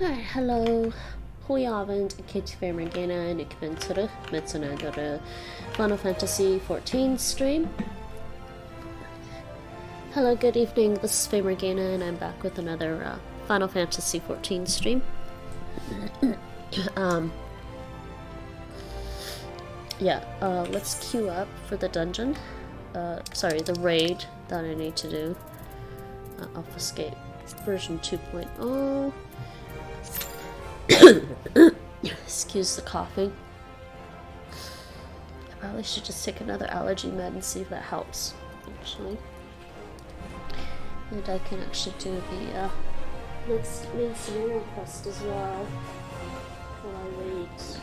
Hello. Goedenavond, ik heet Vermergena en ik ben terug met een andere Final Fantasy XIV stream. Hello, good evening, this is Vermergena and I'm back with another Final Fantasy XIV stream. Let's queue up for the dungeon. The raid that I need to do. Alphascape version 2.0. Excuse the coughing. I probably should just take another allergy med and see if that helps, actually. And I can actually do the next main scenario quest as well while I wait.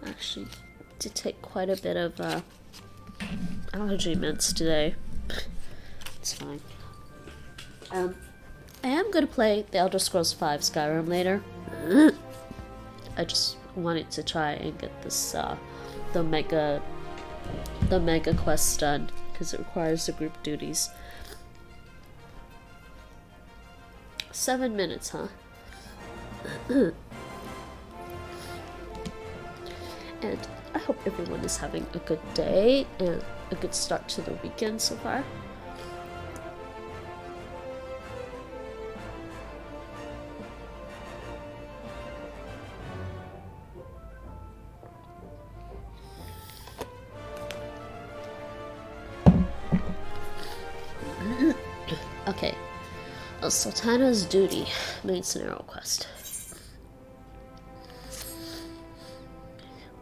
Actually, did take quite a bit of allergy meds today. It's fine. I am gonna play the Elder Scrolls V Skyrim later. I just wanted to try and get this the mega quest done because it requires the group duties. 7 minutes, huh? And I hope everyone is having a good day and a good start to the weekend so far. Okay, Sultana's duty, main scenario quest.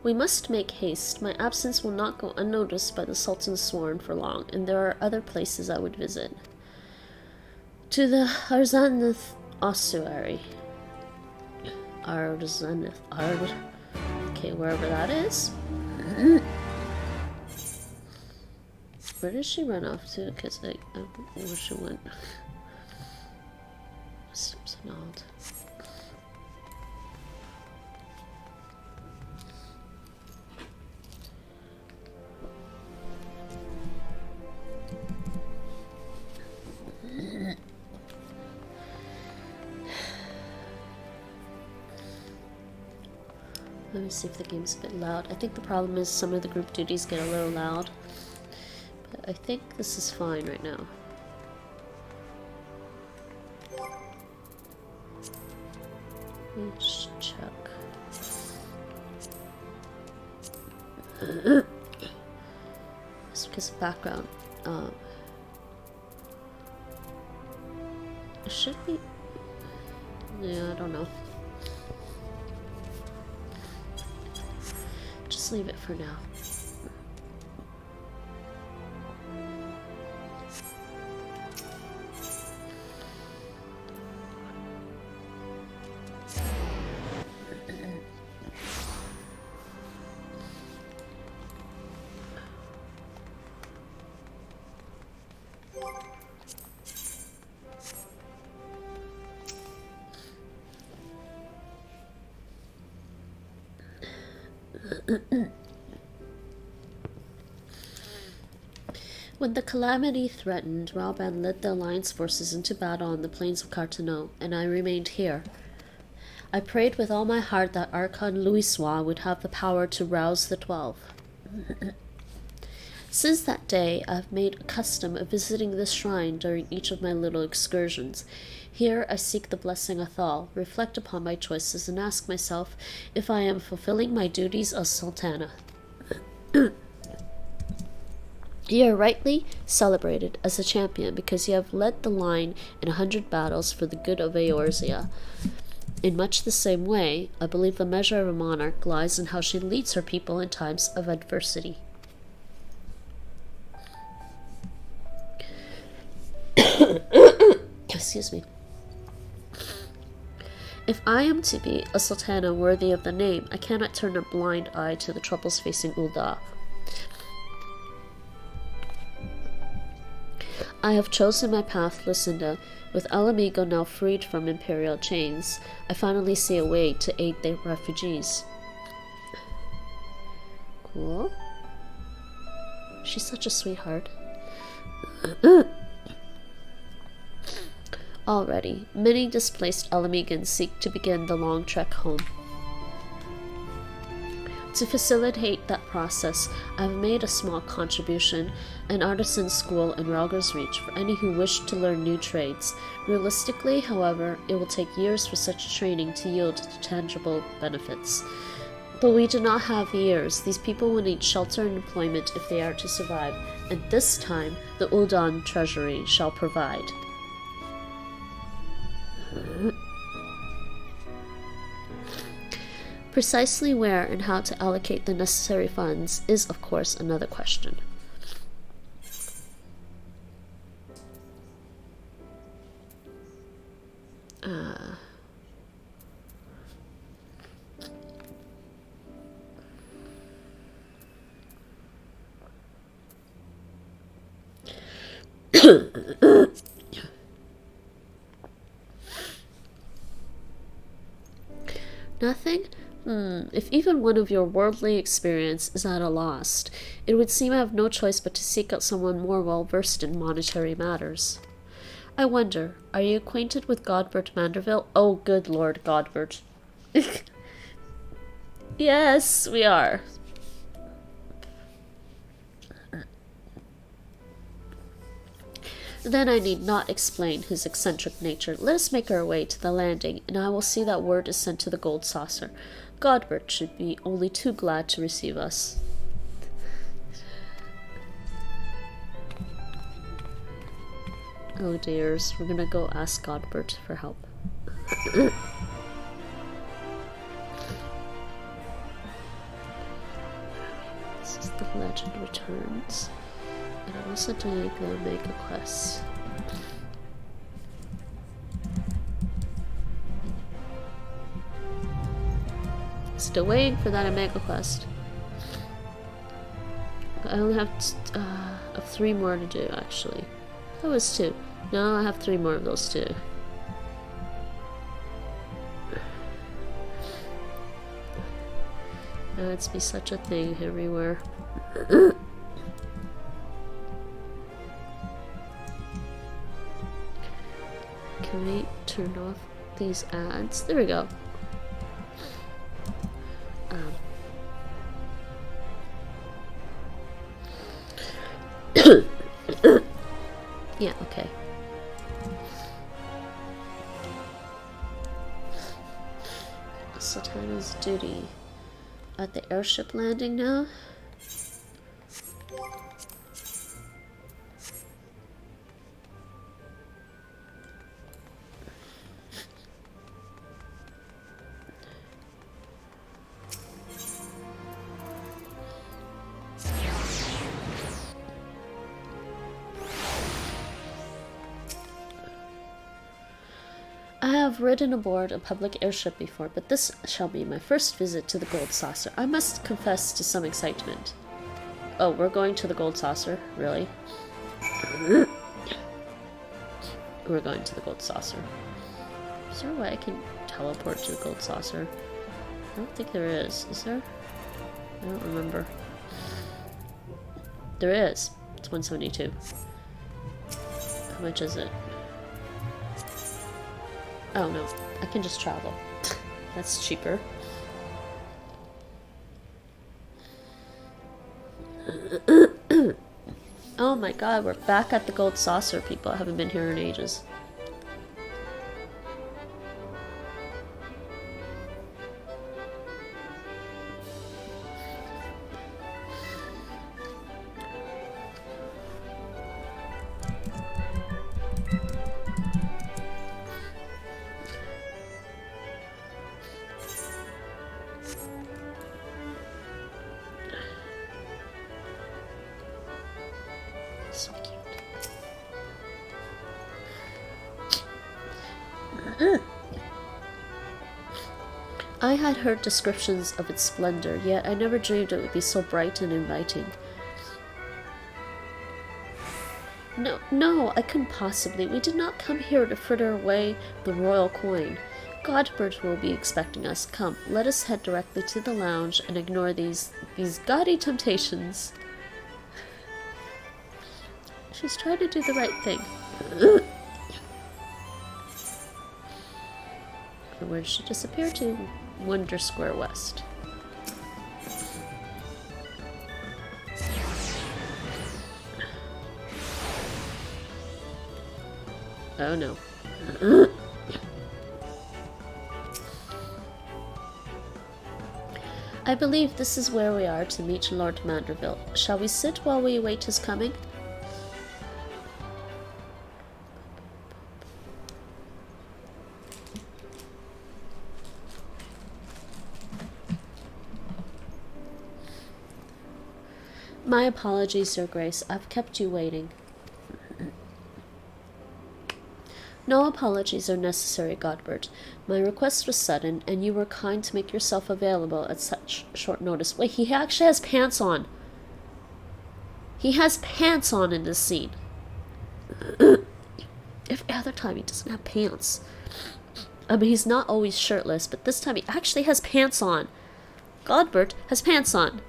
We must make haste. My absence will not go unnoticed by the Sultan's sworn for long, and there are other places I would visit. To the Arzaneth ossuary. Okay, wherever that is. Where did she run off to? Because I don't know where she went. Something odd. Let me see if the game's a bit loud. I think the problem is some of the group duties get a little loud. But I think this is fine right now. Let's check. It's because of background. It should be... Yeah, I don't know. Just leave it for now. When the calamity threatened, Rauban led the Alliance forces into battle on the plains of Carteneau, and I remained here. I prayed with all my heart that Archon Louisoix would have the power to rouse the 12. Since that day, I've made a custom of visiting this shrine during each of my little excursions. Here I seek the blessing of Thal, reflect upon my choices, and ask myself if I am fulfilling my duties as Sultana. You are rightly celebrated as a champion because you have led the line in 100 battles for the good of Eorzea. In much the same way, I believe the measure of a monarch lies in how she leads her people in times of adversity. Excuse me. If I am to be a Sultana worthy of the name, I cannot turn a blind eye to the troubles facing Ul'dah. I have chosen my path, Lucinda. With Alamigo now freed from imperial chains, I finally see a way to aid the refugees. Cool. She's such a sweetheart. Already, many displaced Alamegans seek to begin the long trek home. To facilitate that process, I have made a small contribution, an artisan school in Ralgar's Reach for any who wish to learn new trades. Realistically, however, it will take years for such training to yield tangible benefits. But we do not have years. These people will need shelter and employment if they are to survive, and this time the Uldan Treasury shall provide. Precisely where and how to allocate the necessary funds is, of course, another question. Nothing? If even one of your worldly experience is at a loss, it would seem I have no choice but to seek out someone more well-versed in monetary matters. I wonder, are you acquainted with Godbert Manderville? Oh, good Lord, Godbert. Yes, we are. Then I need not explain his eccentric nature. Let us make our way to the landing, and I will see that word is sent to the Gold Saucer. Godbert should be only too glad to receive us. Oh dears, we're gonna go ask Godbert for help. This is the legend returns. And I'm also doing the mega quest. Still waiting for that Omega quest. I only have 3 more to do, actually. That was 2. No, I have 3 more of those too. It's be such a thing everywhere. Can we turn off these ads? There we go. Yeah, okay. Sultana's duty at the airship landing now. I have ridden aboard a public airship before, but this shall be my first visit to the Gold Saucer. I must confess to some excitement. Oh, we're going to the Gold Saucer? Really? We're going to the Gold Saucer. Is there a way I can teleport to the Gold Saucer? I don't think there is. Is there? I don't remember. There is. It's 172. How much is it? Oh no, I can just travel. That's cheaper. Oh my god, we're back at the Gold Saucer, people. I haven't been here in ages. So cute. I had heard descriptions of its splendor, yet I never dreamed it would be so bright and inviting. No, I couldn't possibly. We did not come here to fritter away the royal coin. Godbert will be expecting us. Come, let us head directly to the lounge and ignore these gaudy temptations. She's trying to do the right thing. Where did she disappear to? Wonder Square West. Oh no. I believe this is where we are to meet Lord Manderville. Shall we sit while we await his coming? My apologies, Your Grace. I've kept you waiting. No apologies are necessary, Godbert. My request was sudden, and you were kind to make yourself available at such short notice. Wait, he actually has pants on. He has pants on in this scene. Every other time he doesn't have pants. I mean, he's not always shirtless, but this time he actually has pants on. Godbert has pants on.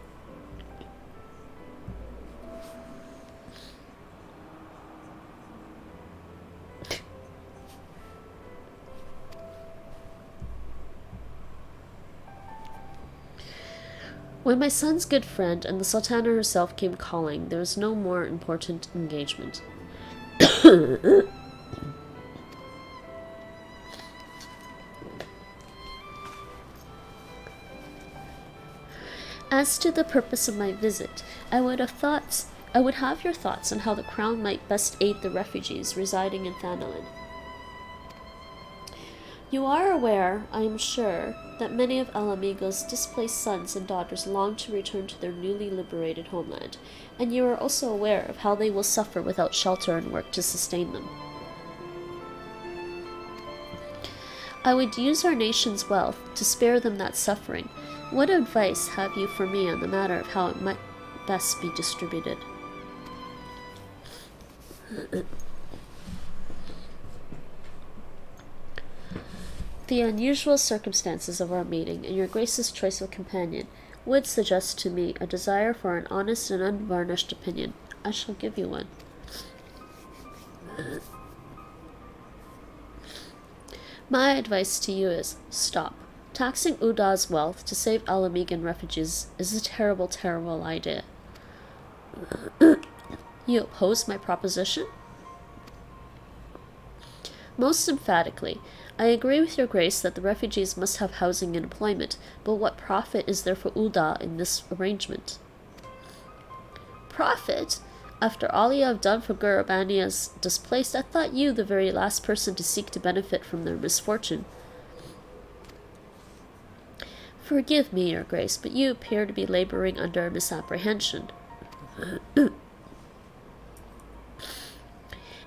When my son's good friend and the Sultana herself came calling, there was no more important engagement. As to the purpose of my visit, I would have your thoughts on how the Crown might best aid the refugees residing in Thanalan. You are aware, I am sure, that many of Alamigo's displaced sons and daughters long to return to their newly liberated homeland, and you are also aware of how they will suffer without shelter and work to sustain them. I would use our nation's wealth to spare them that suffering. What advice have you for me on the matter of how it might best be distributed? The unusual circumstances of our meeting and your Grace's choice of a companion would suggest to me a desire for an honest and unvarnished opinion. I shall give you one. My advice to you is, stop. Taxing Udah's wealth to save Alamigan refugees is a terrible, terrible idea. You oppose my proposition? Most emphatically. I agree with your Grace that the refugees must have housing and employment, but what profit is there for Udah in this arrangement? Profit? After all you have done for Gurabania's displaced, I thought you the very last person to seek to benefit from their misfortune. Forgive me, your Grace, but you appear to be laboring under a misapprehension.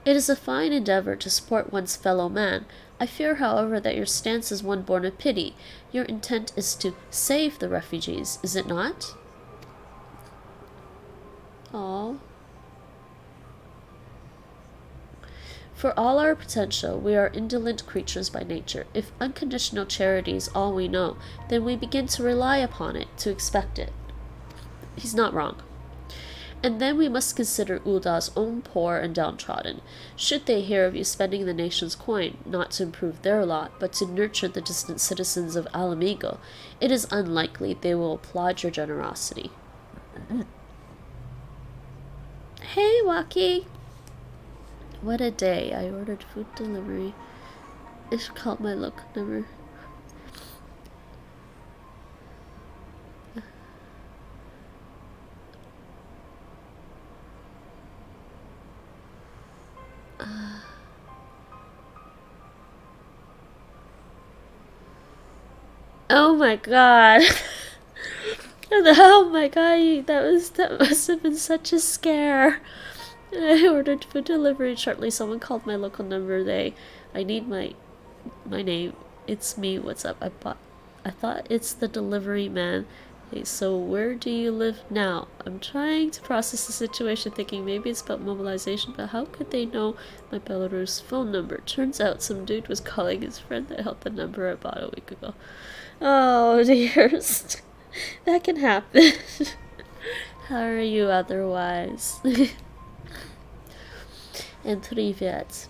It is a fine endeavor to support one's fellow man. I fear, however, that your stance is one born of pity. Your intent is to save the refugees, is it not? Aww. For all our potential, we are indolent creatures by nature. If unconditional charity is all we know, then we begin to rely upon it, to expect it. He's not wrong. And then we must consider Udah's own poor and downtrodden. Should they hear of you spending the nation's coin, not to improve their lot, but to nurture the distant citizens of Alamigo, it is unlikely they will applaud your generosity. Hey, Waki! What a day. I ordered food delivery. I should call my local number. Oh my god. Oh my god, that must have been such a scare. I ordered food delivery. Shortly someone called my local number. I need my name. It's me. What's up? I thought it's the delivery man. Hey, so where do you live now? I'm trying to process the situation, thinking maybe it's about mobilization, but how could they know my Belarus phone number? Turns out some dude was calling his friend that held the number I bought a week ago. Oh, dearest. That can happen. How are you otherwise? and Privyet.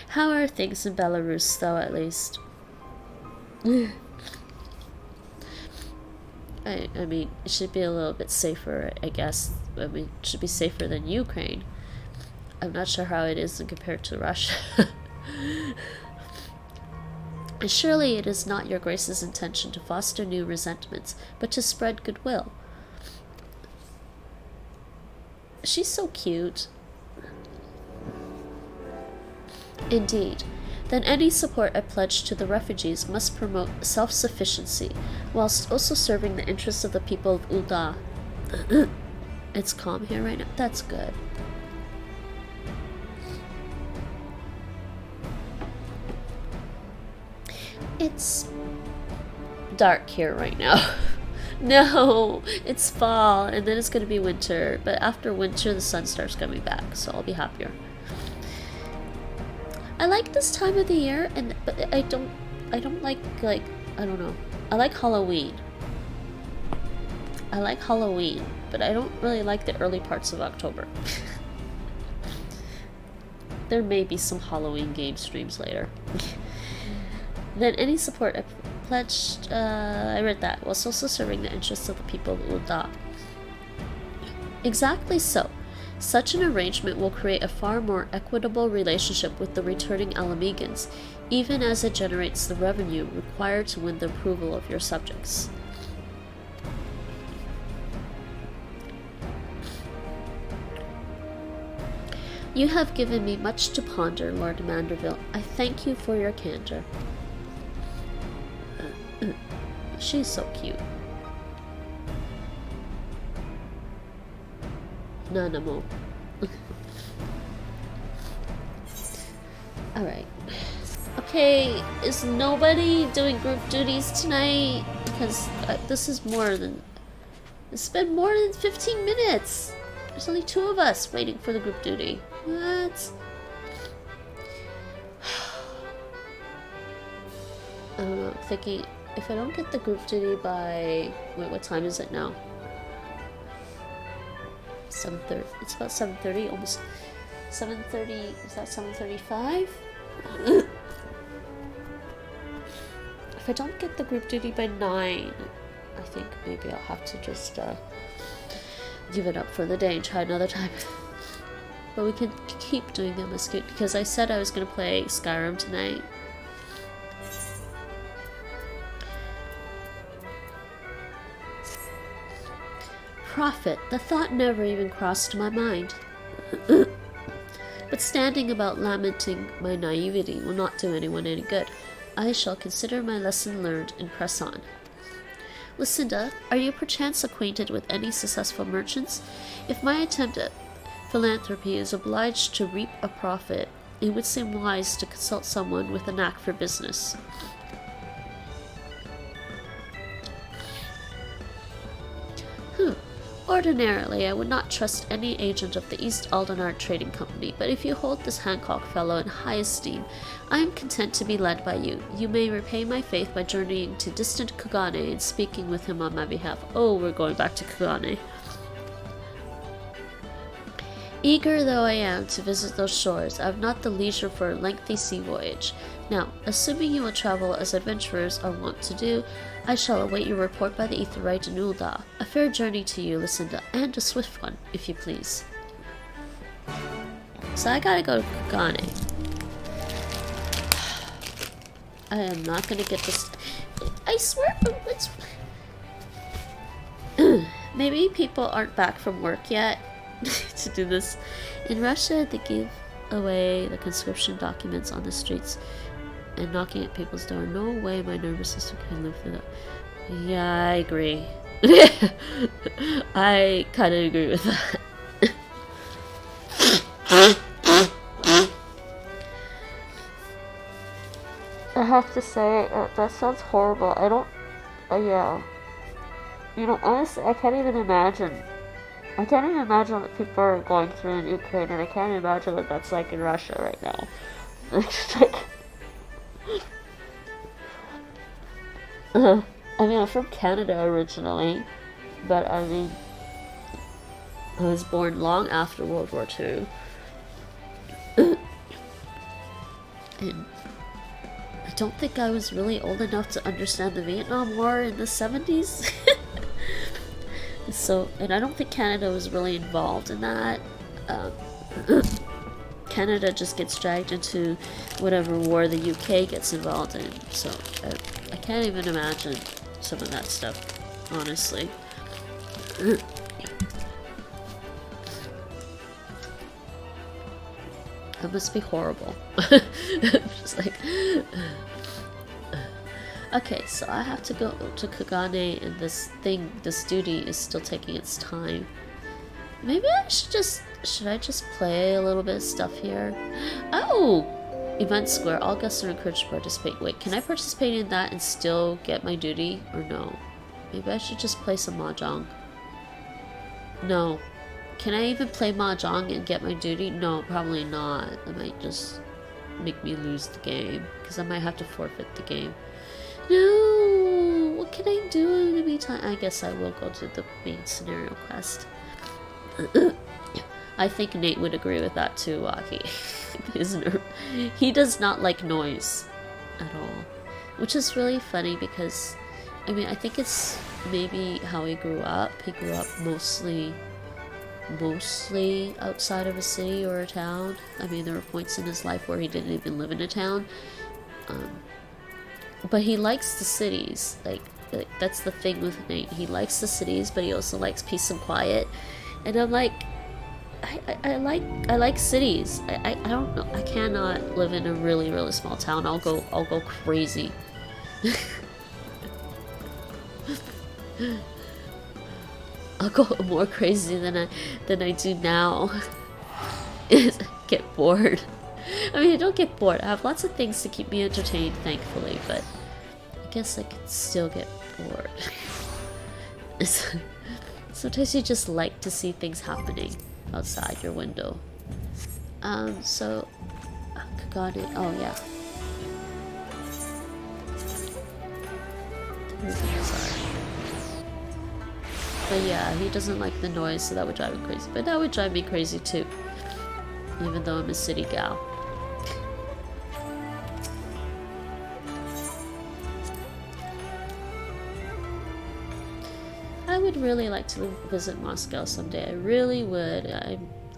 How are things in Belarus, though, at least? I mean, it should be a little bit safer, I guess. I mean, it should be safer than Ukraine. I'm not sure how it is compared to Russia. And surely it is not your Grace's intention to foster new resentments, but to spread goodwill. She's so cute. Indeed. Then any support I pledge to the refugees must promote self-sufficiency, whilst also serving the interests of the people of Ulda. It's calm here right now. That's good. It's dark here right now. No, it's fall, and then it's gonna be winter. But after winter, the sun starts coming back, so I'll be happier. I like this time of the year, but I don't like I don't know. I like Halloween. I like Halloween, but I don't really like the early parts of October. There may be some Halloween game streams later. Then any support I pledged, I read that, was also serving the interests of the people of Ulda. Exactly so. Such an arrangement will create a far more equitable relationship with the returning Alamegans, even as it generates the revenue required to win the approval of your subjects. You have given me much to ponder, Lord Manderville. I thank you for your candor. She's so cute. Nanamo. Alright. Okay, is nobody doing group duties tonight? Because this is more than... It's been more than 15 minutes! There's only 2 of us waiting for the group duty. What? I don't know, I'm thinking... If I don't get the group duty by... Wait, what time is it now? 7:30. It's about 7:30, almost 7:30. Is that 7:35? If I don't get the group duty by 9, I think maybe I'll have to just give it up for the day and try another time. But we can keep doing the MSQ because I said I was going to play Skyrim tonight. Profit, the thought never even crossed my mind. But standing about lamenting my naivety will not do anyone any good. I shall consider my lesson learned and press on. Lucinda, are you perchance acquainted with any successful merchants? If my attempt at philanthropy is obliged to reap a profit, it would seem wise to consult someone with a knack for business. Ordinarily, I would not trust any agent of the East Aldenard Trading Company, but if you hold this Hancock fellow in high esteem, I am content to be led by you. You may repay my faith by journeying to distant Kugane and speaking with him on my behalf. Oh, we're going back to Kugane. Eager though I am to visit those shores, I have not the leisure for a lengthy sea voyage. Now, assuming you will travel as adventurers are wont to do, I shall await your report by the Aetheryte in Ulda. A fair journey to you, Lucinda, and a swift one, if you please. So I gotta go to Kugane. I am not gonna get this. I swear, it's... Maybe people aren't back from work yet to do this. In Russia, they give away the conscription documents on the streets and knocking at people's door. No way my nervous system can live through that. Yeah, I agree. I kind of agree with that. I have to say, that sounds horrible. I don't... yeah. You know, honestly, I can't even imagine. I can't even imagine what people are going through in Ukraine, and I can't imagine what that's like in Russia right now. It's like... I mean, I'm from Canada originally, but I mean, I was born long after World War II. And I don't think I was really old enough to understand the Vietnam War in the 70s. So, and I don't think Canada was really involved in that. Canada just gets dragged into whatever war the UK gets involved in. So I can't even imagine some of that stuff, honestly. That must be horrible. Just like... Okay, so I have to go to Kagane, and this duty is still taking its time. Maybe I should I just play a little bit of stuff here? Oh! Event Square, all guests are encouraged to participate. Wait, can I participate in that and still get my duty, or no? Maybe I should just play some Mahjong. No. Can I even play Mahjong and get my duty? No, probably not. That might just make me lose the game, because I might have to forfeit the game. No! What can I do in the meantime? I guess I will go to the main scenario quest. I think Nate would agree with that too, Waki. He does not like noise at all. Which is really funny because, I mean, I think it's maybe how he grew up. He grew up mostly outside of a city or a town. I mean, there were points in his life where he didn't even live in a town. But he likes the cities. Like that's the thing with Nate. He likes the cities, but he also likes peace and quiet. And I'm like, I like cities. I don't know. I cannot live in a really small town. I'll go crazy. I'll go more crazy than I do now. Get bored. I mean, I don't get bored. I have lots of things to keep me entertained, thankfully, but I guess I could still get bored. Sometimes you just like to see things happening outside your window. So Kagane, oh yeah. Sorry. But yeah, he doesn't like the noise, so that would drive him crazy. But that would drive me crazy too, even though I'm a city gal. I would really like to visit Moscow someday. I really would.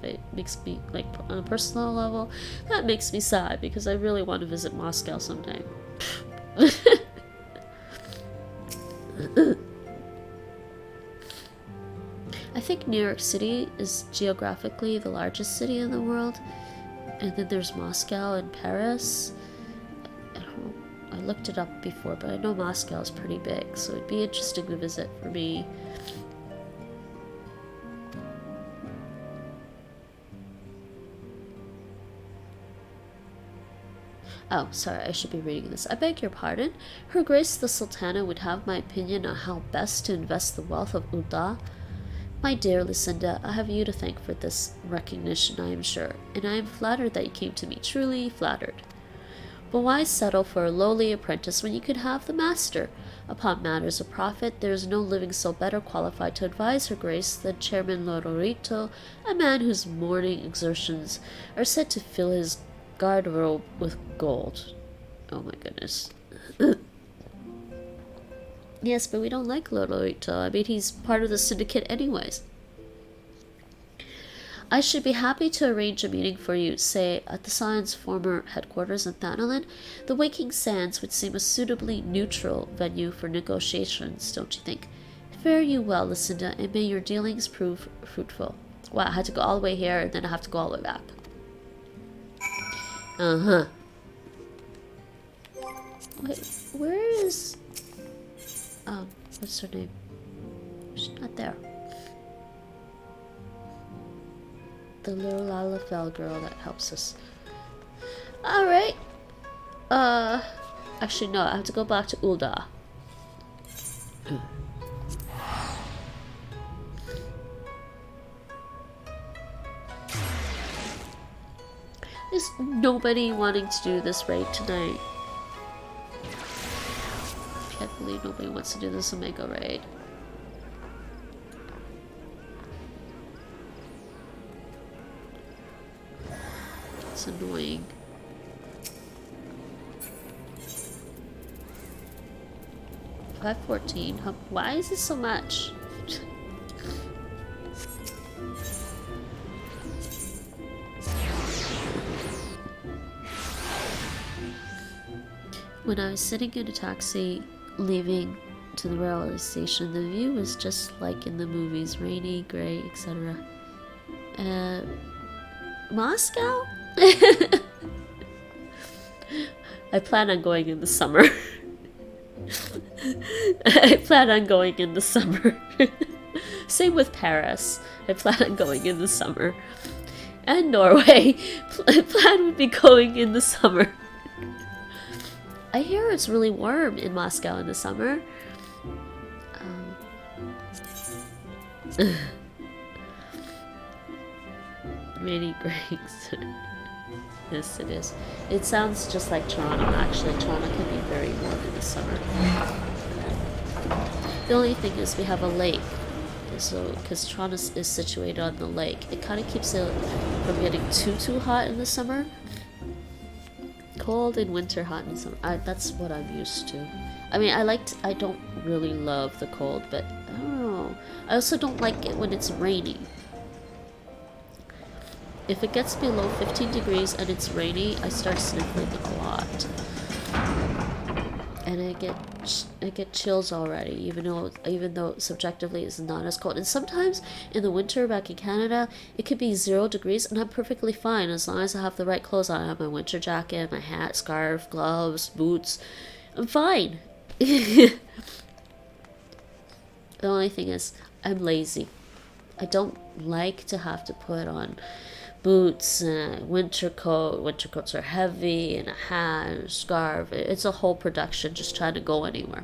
It makes me, like, on a personal level, that makes me sad because I really want to visit Moscow someday. I think New York City is geographically the largest city in the world, and then there's Moscow and Paris. I looked it up before, but I know Moscow is pretty big, so it'd be interesting to visit for me. Oh, sorry, I should be reading this. I beg your pardon. Her Grace the Sultana would have my opinion on how best to invest the wealth of Uda. My dear Lucinda, I have you to thank for this recognition, I am sure, and I am flattered that you came to me, truly flattered. But why settle for a lowly apprentice when you could have the master? Upon matters of profit, there is no living so better qualified to advise Her Grace than Chairman Lodorito, a man whose morning exertions are said to fill his garderobe with gold. Oh my goodness. Yes, but we don't like Lodorito. I mean, he's part of the syndicate anyways. I should be happy to arrange a meeting for you, say, at the Scion's former headquarters in Thanalan. The Waking Sands would seem a suitably neutral venue for negotiations, don't you think? Fare you well, Lucinda, and may your dealings prove fruitful. Wow, I had to go all the way here, and then I have to go all the way back. Uh-huh. Wait, where is... what's her name? She's not there. The little Lalafell girl that helps us. Alright. Actually no, I have to go back to Ulda. There's nobody wanting to do this raid tonight. I can't believe nobody wants to do this Omega raid. It's annoying. $5.14. Why is this so much? When I was sitting in a taxi leaving to the railway station, the view was just like in the movies, rainy, gray, etc. Moscow? I plan on going in the summer. I plan on going in the summer. Same with Paris. I plan on going in the summer. And Norway. Plan would be going in the summer. I hear it's really warm in Moscow in the summer. Rainy Greeks. Yes, it is. It sounds just like Toronto, actually. Toronto can be very warm in the summer. The only thing is we have a lake. So, because Toronto is situated on the lake, it kind of keeps it from getting too hot in the summer. Cold in winter, hot in summer. That's what I'm used to. I mean, I don't really love the cold, but I don't know. I also don't like it when it's rainy. If it gets below 15 degrees and it's rainy, I start sniffling a lot. And I get chills already, even though subjectively it's not as cold. And sometimes in the winter back in Canada, it could be 0 degrees and I'm perfectly fine as long as I have the right clothes on. I have my winter jacket, my hat, scarf, gloves, boots. I'm fine. The only thing is, I'm lazy. I don't like to have to put on boots and a winter coat. Winter coats are heavy, and a hat and a scarf. It's a whole production just trying to go anywhere.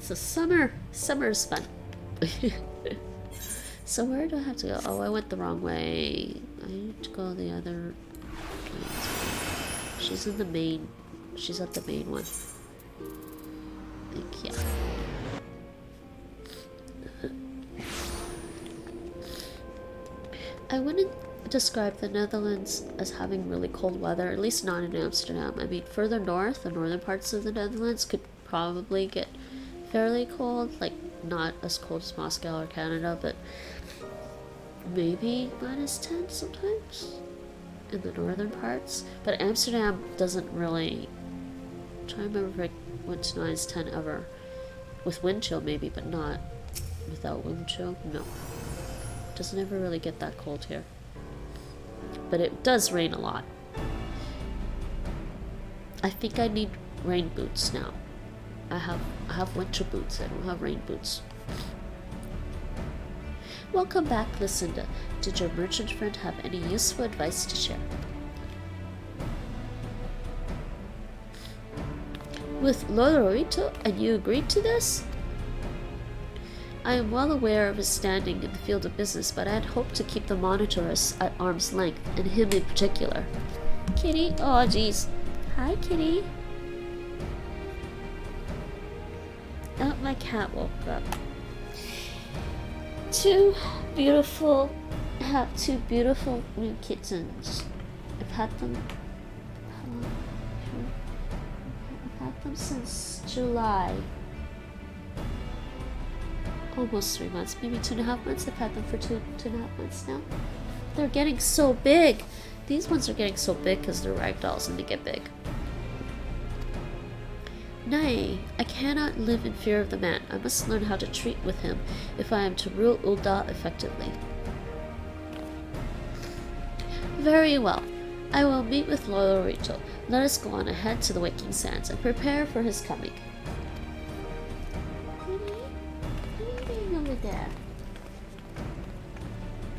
So summer's fun. So where do I have to go? Oh, I went the wrong way. I need to go the other way. She's at the main one. Yeah. I wouldn't describe the Netherlands as having really cold weather, at least not in Amsterdam. I mean, further north, the northern parts of the Netherlands could probably get fairly cold, like not as cold as Moscow or Canada, but maybe -10 sometimes in the northern parts. But Amsterdam doesn't really... I'm trying to remember if I went to -10 ever. With wind chill maybe, but not without wind chill. No. It doesn't ever really get that cold here. But it does rain a lot. I think I need rain boots now. I have winter boots, I don't have rain boots. Welcome back, Lucinda. Did your merchant friend have any useful advice to share? With Lodorito, and you agreed to this? I am well aware of his standing in the field of business, but I had hoped to keep the monitoress at arm's length, and him in particular. Kitty? Oh, jeez. Hi, Kitty. Oh, my cat woke up. Two beautiful new kittens. I've had them since July. Almost 3 months, maybe 2.5 months. I've had them for 2.5 months now. They're getting so big. These ones are getting so big because they're ragdolls and they get big. Nay, I cannot live in fear of the man. I must learn how to treat with him if I am to rule Ul'dah effectively. Very well. I will meet with Lodorito. Let us go on ahead to the Waking Sands and prepare for his coming. What are you doing over there?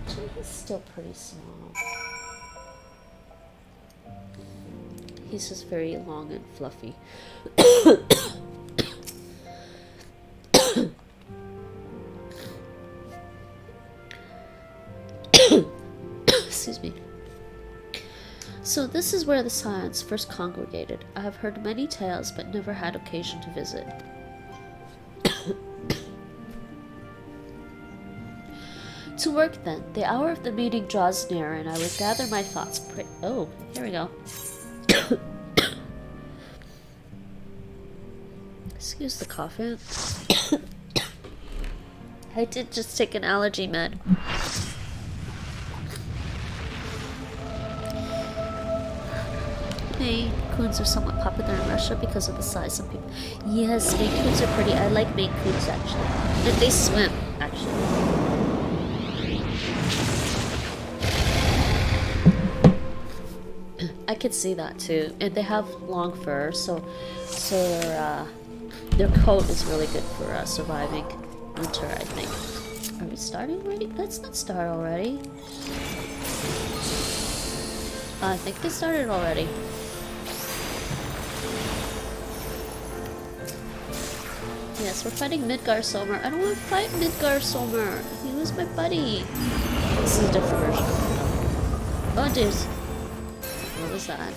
Actually, he's still pretty small. He's just very long and fluffy. Excuse me. So this is where the Scions first congregated. I have heard many tales, but never had occasion to visit. To work then. The hour of the meeting draws near, and I would gather my thoughts. Oh, here we go. Excuse the coughing. I did just take an allergy med. Maine-coons are somewhat popular in Russia because of the size of people. Yes, Maine-coons are pretty. I like Maine-coons actually. And they swim, actually. I could see that too. And they have long fur, so their coat is really good for surviving winter, I think. Are we starting already? Let's not start already. I think they started already. Yes, we're fighting Midgar Somer. I don't want to fight Midgar Somer. He was my buddy. This is a different version of him. Oh, dudes. What was that?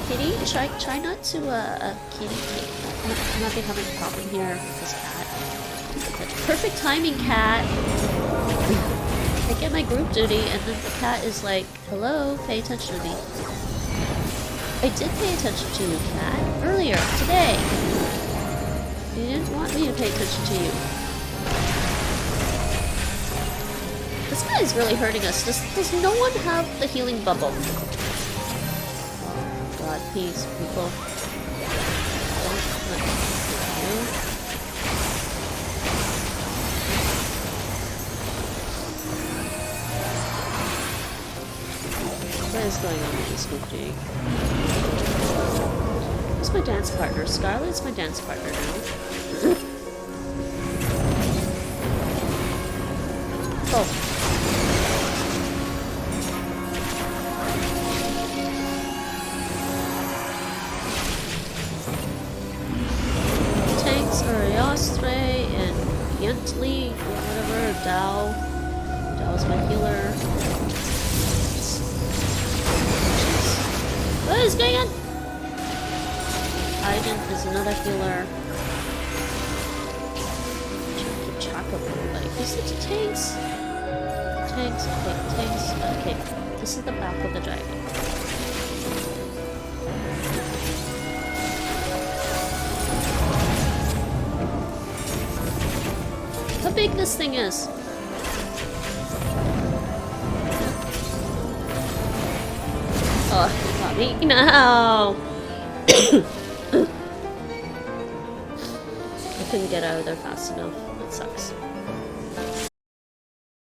Kitty, try not to, Kitty. I'm not having a problem here with this cat. Perfect timing, cat. I get my group duty, and then the cat is like, hello, pay attention to me. I did pay attention to you, cat, earlier, today. You didn't want me to pay attention to you. This guy is really hurting us. Does no one have the healing bubble? Oh god, please, people. Don't let me. What is going on with this movie? Who's my dance partner? Scarlet's my dance partner now. Oh. And Yentley, or whatever, Dow's my healer. What is going on? Aiden is another healer. I'm trying to keep track of everybody. Who's the tanks? Tanks, okay, tanks. Okay, this is the back of the dragon. How big this thing is. Oh, he got me. No! I couldn't get out of there fast enough. That sucks.